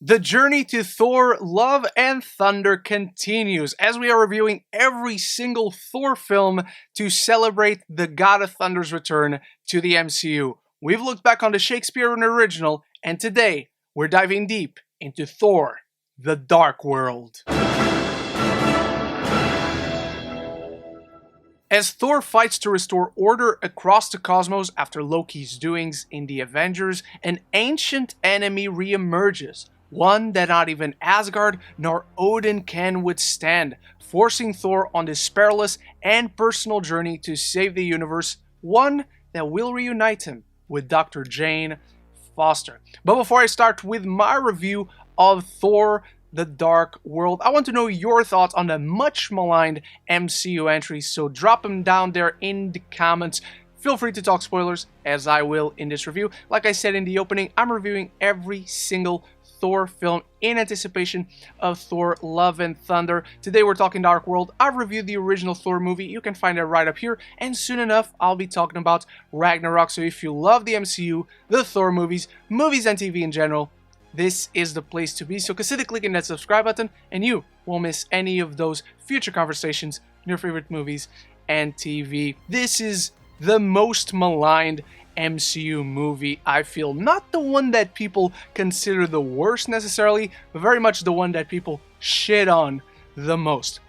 The journey to Thor Love and Thunder continues as we are reviewing every single Thor film to celebrate the God of Thunder's return to the MCU. We've looked back on the Shakespearean original, and today we're diving deep into Thor The Dark World. As Thor fights to restore order across the cosmos after Loki's doings in the Avengers, an ancient enemy reemerges, one that not even Asgard nor Odin can withstand, forcing Thor on this perilous and personal journey to save the universe, one that will reunite him with Dr. Jane Foster. But before I start with my review of Thor The Dark World, I want to know your thoughts on the much maligned MCU entries, so drop them down there in the comments. Feel free to talk spoilers, as I will in this review. Like I said in the opening, I'm reviewing every single Thor film in anticipation of Thor Love and Thunder. Today we're talking Dark World. I've reviewed the original Thor movie. You can find it right up here. And soon enough, I'll be talking about Ragnarok. So if you love the MCU, the Thor movies and TV in general, this is the place to be. So consider clicking that subscribe button and you won't miss any of those future conversations on your favorite movies and TV. This is the most maligned MCU movie, I feel. Not the one that people consider the worst necessarily, but very much the one that people shit on the most.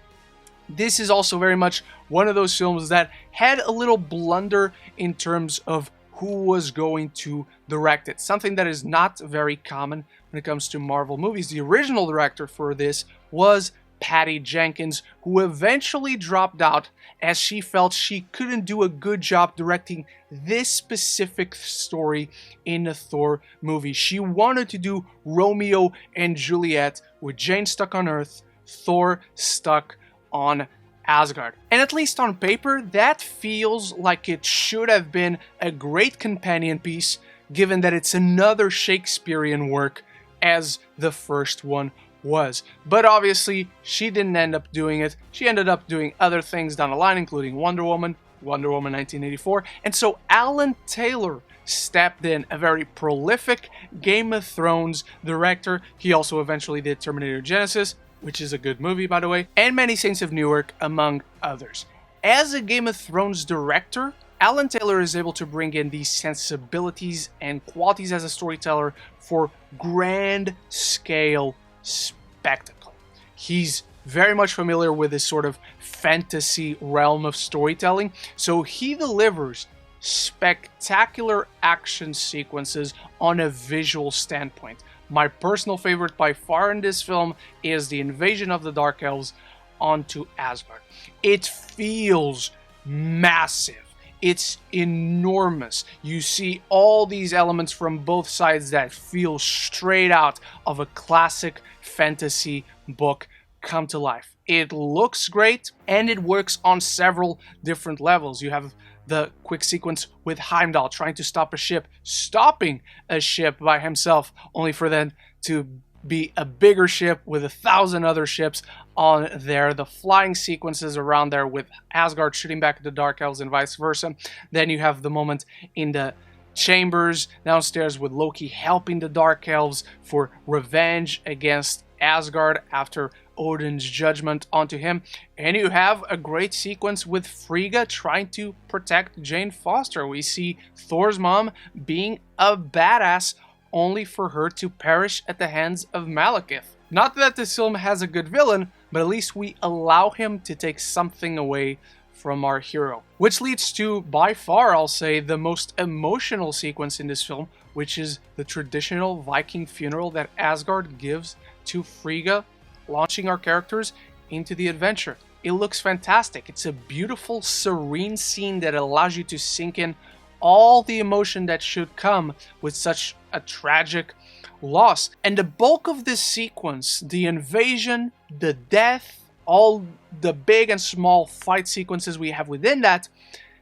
This is also very much one of those films that had a little blunder in terms of who was going to direct it. Something that is not very common when it comes to Marvel movies. The original director for this was Patty Jenkins, who eventually dropped out as she felt she couldn't do a good job directing this specific story in the Thor movie. She wanted to do Romeo and Juliet with Jane stuck on Earth, Thor stuck on Asgard. And at least on paper, that feels like it should have been a great companion piece, given that it's another Shakespearean work as the first one was. But obviously, she didn't end up doing it. She ended up doing other things down the line, including Wonder Woman 1984. And so Alan Taylor stepped in, a very prolific Game of Thrones director. He also eventually did Terminator Genesis, which is a good movie, by the way, and Many Saints of Newark, among others. As a Game of Thrones director, Alan Taylor is able to bring in these sensibilities and qualities as a storyteller for grand scale spectacle. He's very much familiar with this sort of fantasy realm of storytelling, so he delivers spectacular action sequences on a visual standpoint. My personal favorite by far in this film is the invasion of the Dark Elves onto Asgard. It feels massive. It's enormous. You see all these elements from both sides that feel straight out of a classic fantasy book come to life. It looks great, and it works on several different levels. You have the quick sequence with Heimdall trying to stop a ship, stopping a ship by himself, only for then to be a bigger ship with 1,000 other ships on there. The flying sequences around there with Asgard shooting back at the Dark Elves and vice versa. Then you have the moment in the chambers downstairs with Loki helping the Dark Elves for revenge against Asgard after Odin's judgment onto him. And you have a great sequence with Frigga trying to protect Jane Foster. We see Thor's mom being a badass, only for her to perish at the hands of Malekith. Not that this film has a good villain, but at least we allow him to take something away from our hero. Which leads to, by far, I'll say, the most emotional sequence in this film, which is the traditional Viking funeral that Asgard gives to Frigga, launching our characters into the adventure. It looks fantastic. It's a beautiful, serene scene that allows you to sink in all the emotion that should come with such a tragic loss. And the bulk of this sequence, the invasion, the death, all the big and small fight sequences we have within that,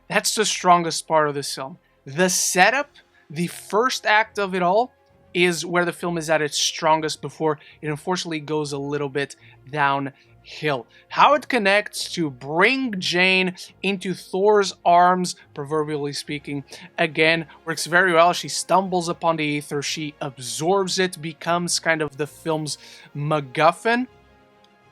that's the strongest part of this film. The setup, the first act of it all, is where the film is at its strongest before it unfortunately goes a little bit downhill. hill. How it connects to bring Jane into Thor's arms, proverbially speaking, again, works very well. She stumbles upon the ether, she absorbs it, becomes kind of the film's MacGuffin,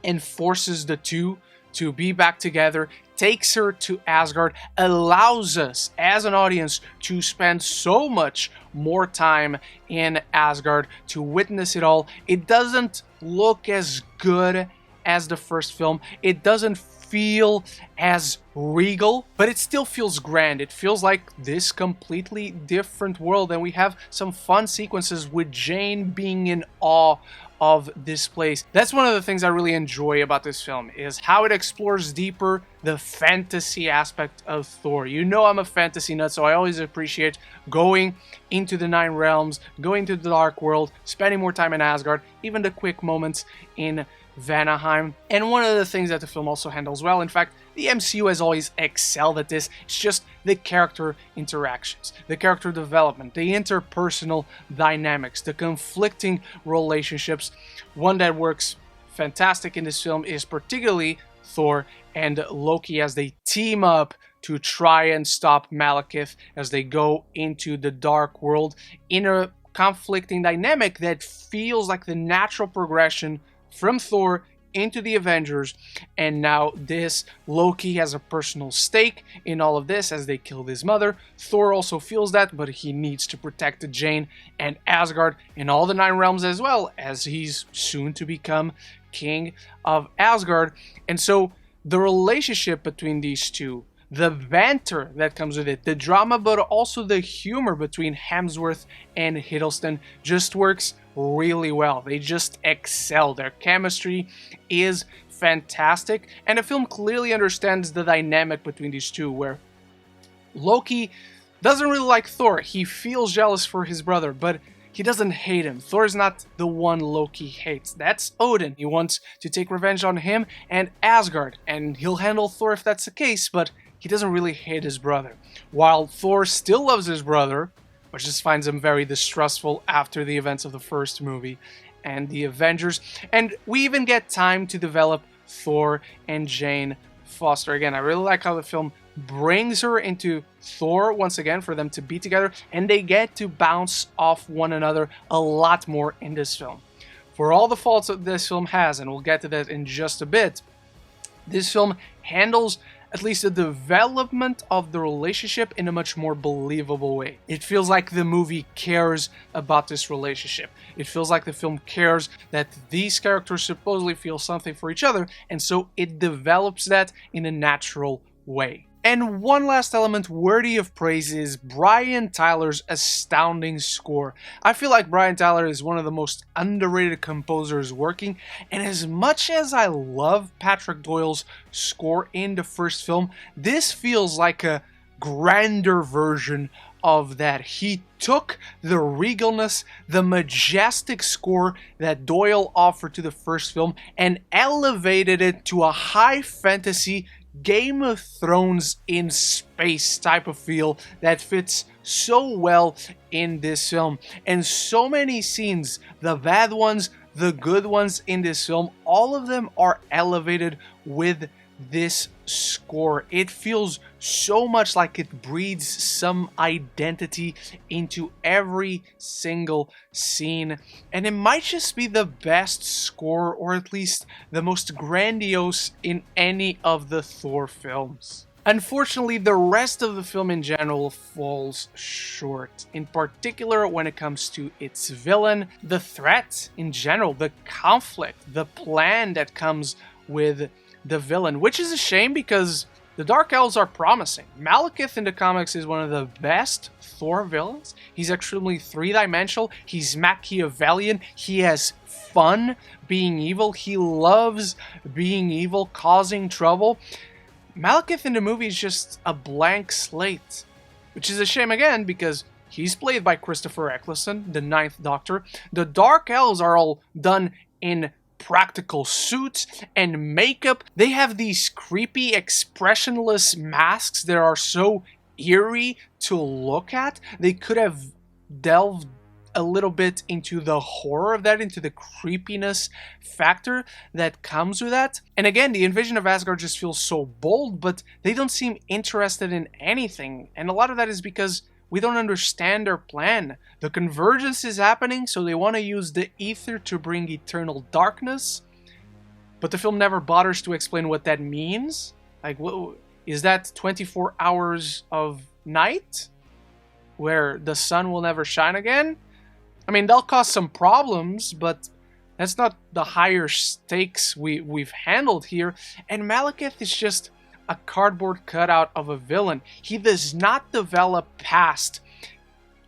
and forces the two to be back together, takes her to Asgard, allows us as an audience to spend so much more time in Asgard to witness it all. It doesn't look as good as the first film. It doesn't feel as regal, but it still feels grand. It feels like this completely different world, and we have some fun sequences with Jane being in awe of this place. That's one of the things I really enjoy about this film, is how it explores deeper the fantasy aspect of Thor. You know I'm a fantasy nut, so I always appreciate going into the Nine Realms, going to the Dark World, spending more time in Asgard, even the quick moments in Vanaheim. And one of the things that the film also handles well, in fact, the MCU has always excelled at this, it's just the character interactions, the character development, the interpersonal dynamics, the conflicting relationships. One that works fantastic in this film is particularly Thor and Loki as they team up to try and stop Malekith as they go into the Dark World in a conflicting dynamic that feels like the natural progression from Thor into the Avengers, and now this Loki has a personal stake in all of this as they killed his mother. Thor also feels that, but he needs to protect Jane and Asgard and all the Nine Realms as well, as he's soon to become king of Asgard. And so the relationship between these two, the banter that comes with it, the drama, but also the humor between Hemsworth and Hiddleston just works really well. They just excel. Their chemistry is fantastic, and the film clearly understands the dynamic between these two, where Loki doesn't really like Thor. He feels jealous for his brother, but he doesn't hate him. Thor's not the one Loki hates. That's Odin. He wants to take revenge on him and Asgard, and he'll handle Thor if that's the case, but he doesn't really hate his brother. While Thor still loves his brother, but just finds him very distrustful after the events of the first movie and the Avengers. And we even get time to develop Thor and Jane Foster. Again, I really like how the film brings her into Thor once again for them to be together, and they get to bounce off one another a lot more in this film. For all the faults that this film has, and we'll get to that in just a bit, this film handles at least the development of the relationship in a much more believable way. It feels like the movie cares about this relationship. It feels like the film cares that these characters supposedly feel something for each other, and so it develops that in a natural way. And one last element worthy of praise is Brian Tyler's astounding score. I feel like Brian Tyler is one of the most underrated composers working, and as much as I love Patrick Doyle's score in the first film, this feels like a grander version of that. He took the regalness, the majestic score that Doyle offered to the first film, and elevated it to a high fantasy Game of Thrones in space type of feel that fits so well in this film. And so many scenes, the bad ones, the good ones in this film, all of them are elevated with this score. It feels so much like it breathes some identity into every single scene, and it might just be the best score, or at least the most grandiose in any of the Thor films. Unfortunately, the rest of the film in general falls short, in particular when it comes to its villain, the threat in general, the conflict, the plan that comes with the villain, which is a shame because the Dark Elves are promising. Malekith in the comics is one of the best Thor villains. He's extremely three-dimensional, he's Machiavellian, he has fun being evil, he loves being evil, causing trouble. Malekith in the movie is just a blank slate, which is a shame again because he's played by Christopher Eccleston, the Ninth Doctor. The Dark Elves are all done in practical suits and makeup. They have these creepy, expressionless masks that are so eerie to look at. They could have delved a little bit into the horror of that, into the creepiness factor that comes with that. And again, the invasion of Asgard just feels so bold, but they don't seem interested in anything. And a lot of that is because we don't understand their plan. The convergence is happening, so they want to use the ether to bring eternal darkness, but the film never bothers to explain what that means. Like, is that 24 hours of night where the sun will never shine again? I mean, that'll cause some problems, but that's not the higher stakes we've handled here. And Malekith is just a cardboard cutout of a villain. He does not develop past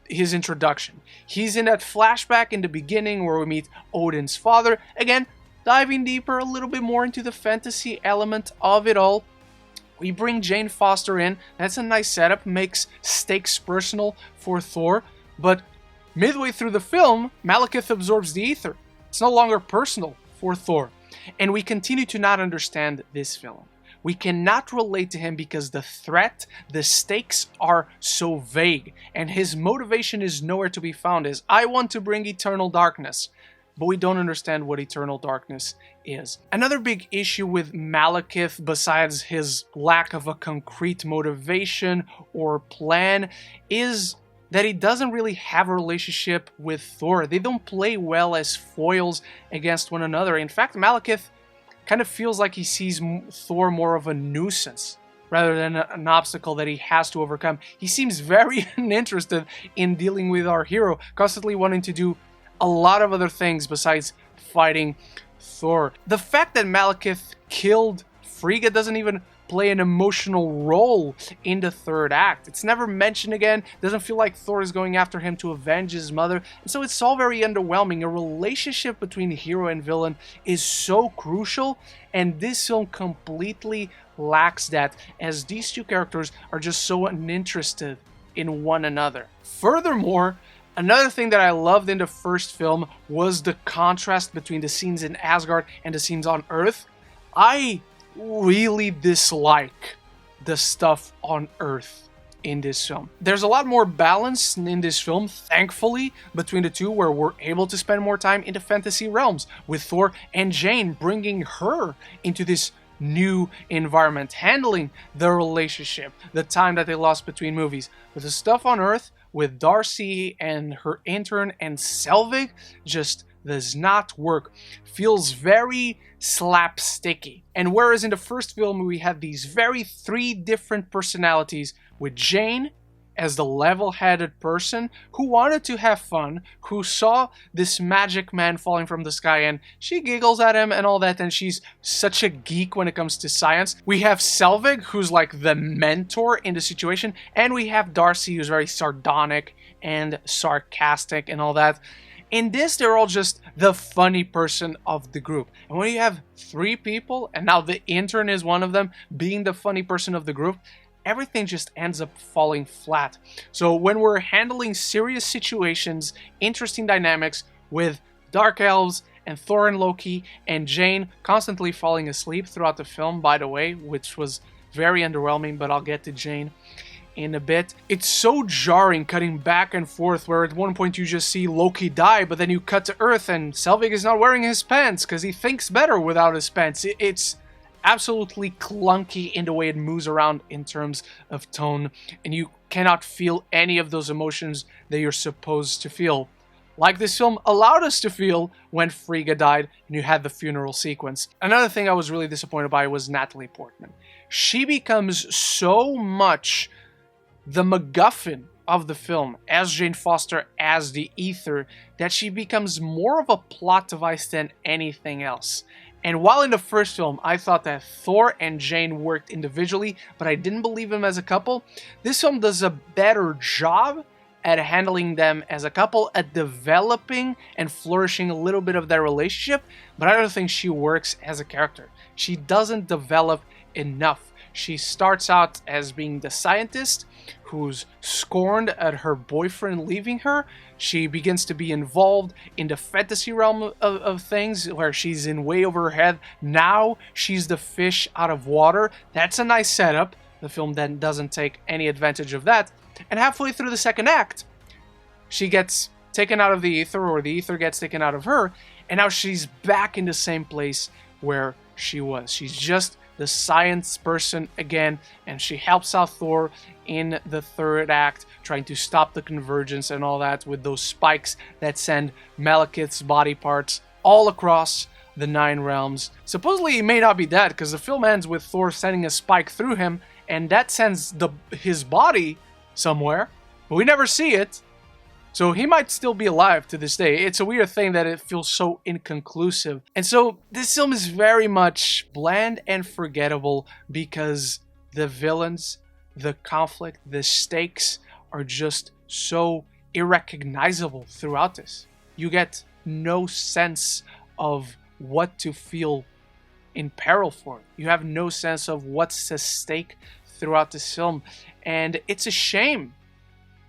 his introduction. He's in that flashback in the beginning where we meet Odin's father. Again, diving deeper a little bit more into the fantasy element of it all. We bring Jane Foster in. That's a nice setup, makes stakes personal for Thor. But midway through the film, Malekith absorbs the ether. It's no longer personal for Thor. And we continue to not understand this film. We cannot relate to him because the threat, the stakes are so vague. And his motivation is nowhere to be found as, I want to bring eternal darkness. But we don't understand what eternal darkness is. Another big issue with Malekith, besides his lack of a concrete motivation or plan, is that he doesn't really have a relationship with Thor. They don't play well as foils against one another. In fact, Malekith kind of feels like he sees Thor more of a nuisance rather than an obstacle that he has to overcome. He seems very uninterested in dealing with our hero, constantly wanting to do a lot of other things besides fighting Thor. The fact that Malekith killed Frigga doesn't even play an emotional role in the third act. It's never mentioned again. Doesn't feel like Thor is going after him to avenge his mother. And so it's all very underwhelming. A relationship between hero and villain is so crucial, and this film completely lacks that, as these two characters are just so uninterested in one another. Furthermore, another thing that I loved in the first film was the contrast between the scenes in Asgard and the scenes on Earth. I really dislike the stuff on Earth in this film. There's a lot more balance in this film, thankfully, between the two, where we're able to spend more time in the fantasy realms with Thor and Jane, bringing her into this new environment, handling the relationship, the time that they lost between movies. But the stuff on Earth with Darcy and her intern and Selvig just does not work. Feels very slapsticky. And whereas in the first film we had these very three different personalities, with Jane as the level-headed person who wanted to have fun, who saw this magic man falling from the sky and she giggles at him and all that, and she's such a geek when it comes to science. We have Selvig, who's like the mentor in the situation, and we have Darcy, who's very sardonic and sarcastic and all that. In this, they're all just the funny person of the group. And when you have three people, and now the intern is one of them, being the funny person of the group, everything just ends up falling flat. So when we're handling serious situations, interesting dynamics with Dark Elves and Thor and Loki and Jane constantly falling asleep throughout the film, by the way, which was very underwhelming, but I'll get to Jane in a bit. It's so jarring cutting back and forth where at one point you just see Loki die, but then you cut to Earth and Selvig is not wearing his pants because he thinks better without his pants. It's absolutely clunky in the way it moves around in terms of tone, and you cannot feel any of those emotions that you're supposed to feel, like this film allowed us to feel when Frigga died and you had the funeral sequence. Another thing I was really disappointed by was Natalie Portman. She becomes so much the MacGuffin of the film as Jane Foster, as the ether, that she becomes more of a plot device than anything else. And while in the first film I thought that Thor and Jane worked individually, but I didn't believe them as a couple, this film does a better job at handling them as a couple, at developing and flourishing a little bit of their relationship, but I don't think she works as a character. She doesn't develop enough. She starts out as being the scientist who's scorned at her boyfriend leaving her. She begins to be involved in the fantasy realm of things where she's in way over her head. Now she's the fish out of water. That's a nice setup. The film then doesn't take any advantage of that. And halfway through the second act, she gets taken out of the ether, or the ether gets taken out of her, and now she's back in the same place where she was. She's just the science person again, and she helps out Thor in the third act, trying to stop the convergence and all that with those spikes that send Malekith's body parts all across the 9 realms. Supposedly it may not be that, because the film ends with Thor sending a spike through him, and that sends his body somewhere, but we never see it. So he might still be alive to this day. It's a weird thing that it feels so inconclusive. And so this film is very much bland and forgettable because the villains, the conflict, the stakes are just so irrecognizable throughout this. You get no sense of what to feel in peril for. You have no sense of what's at stake throughout this film. And it's a shame,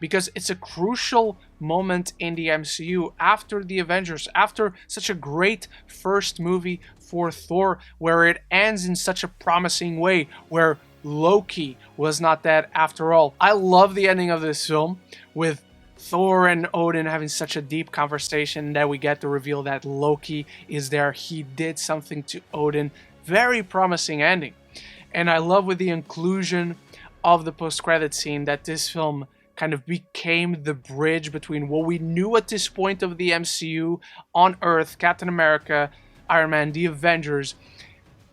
because it's a crucial moment in the MCU after the Avengers, after such a great first movie for Thor, where it ends in such a promising way, where Loki was not dead after all. I love the ending of this film, with Thor and Odin having such a deep conversation that we get to reveal that Loki is there. He did something to Odin. Very promising ending. And I love with the inclusion of the post-credit scene that this film kind of became the bridge between what we knew at this point of the MCU on Earth, Captain America, Iron Man, the Avengers,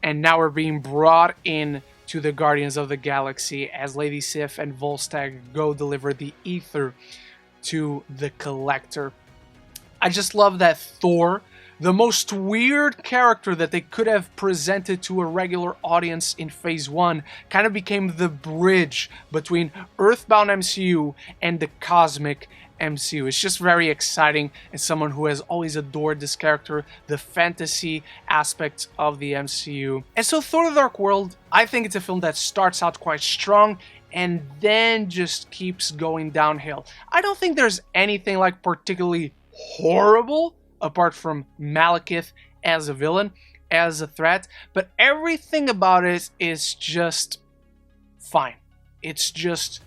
and now we're being brought in to the Guardians of the Galaxy as Lady Sif and Volstagg go deliver the ether to the Collector. I just love that Thor, the most weird character that they could have presented to a regular audience in Phase 1, kind of became the bridge between Earthbound MCU and the cosmic MCU. It's just very exciting as someone who has always adored this character, the fantasy aspect of the MCU. And so Thor The Dark World, I think it's a film that starts out quite strong and then just keeps going downhill. I don't think there's anything like particularly horrible apart from Malekith as a villain, as a threat, but everything about it is just fine. It's just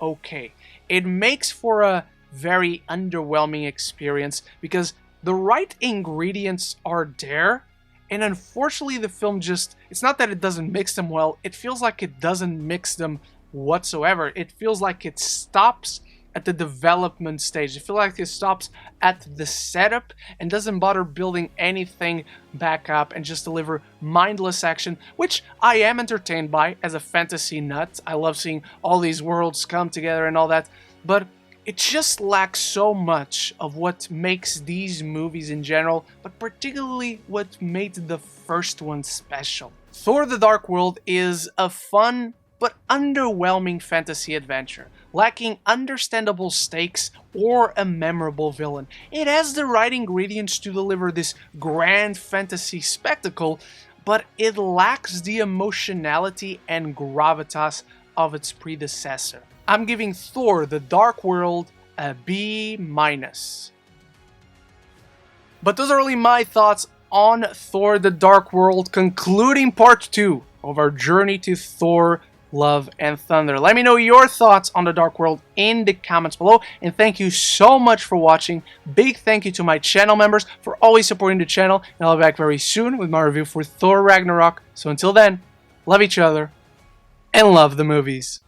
okay. It makes for a very underwhelming experience because the right ingredients are there, and unfortunately the film just, it's not that it doesn't mix them well, it feels like it doesn't mix them whatsoever. It feels like it stops at the development stage. I feel like it stops at the setup and doesn't bother building anything back up and just deliver mindless action, which I am entertained by as a fantasy nut. I love seeing all these worlds come together and all that, but it just lacks so much of what makes these movies in general, but particularly what made the first one special. Thor The Dark World is a fun but underwhelming fantasy adventure, lacking understandable stakes or a memorable villain. It has the right ingredients to deliver this grand fantasy spectacle, but it lacks the emotionality and gravitas of its predecessor. I'm giving Thor The Dark World a B-. But those are only my thoughts on Thor The Dark World, concluding part 2 of our journey to Thor Love and Thunder. Let me know your thoughts on The Dark World in the comments below, and thank you so much for watching. Big thank you to my channel members for always supporting the channel, and I'll be back very soon with my review for Thor Ragnarok. So until then, love each other and love the movies.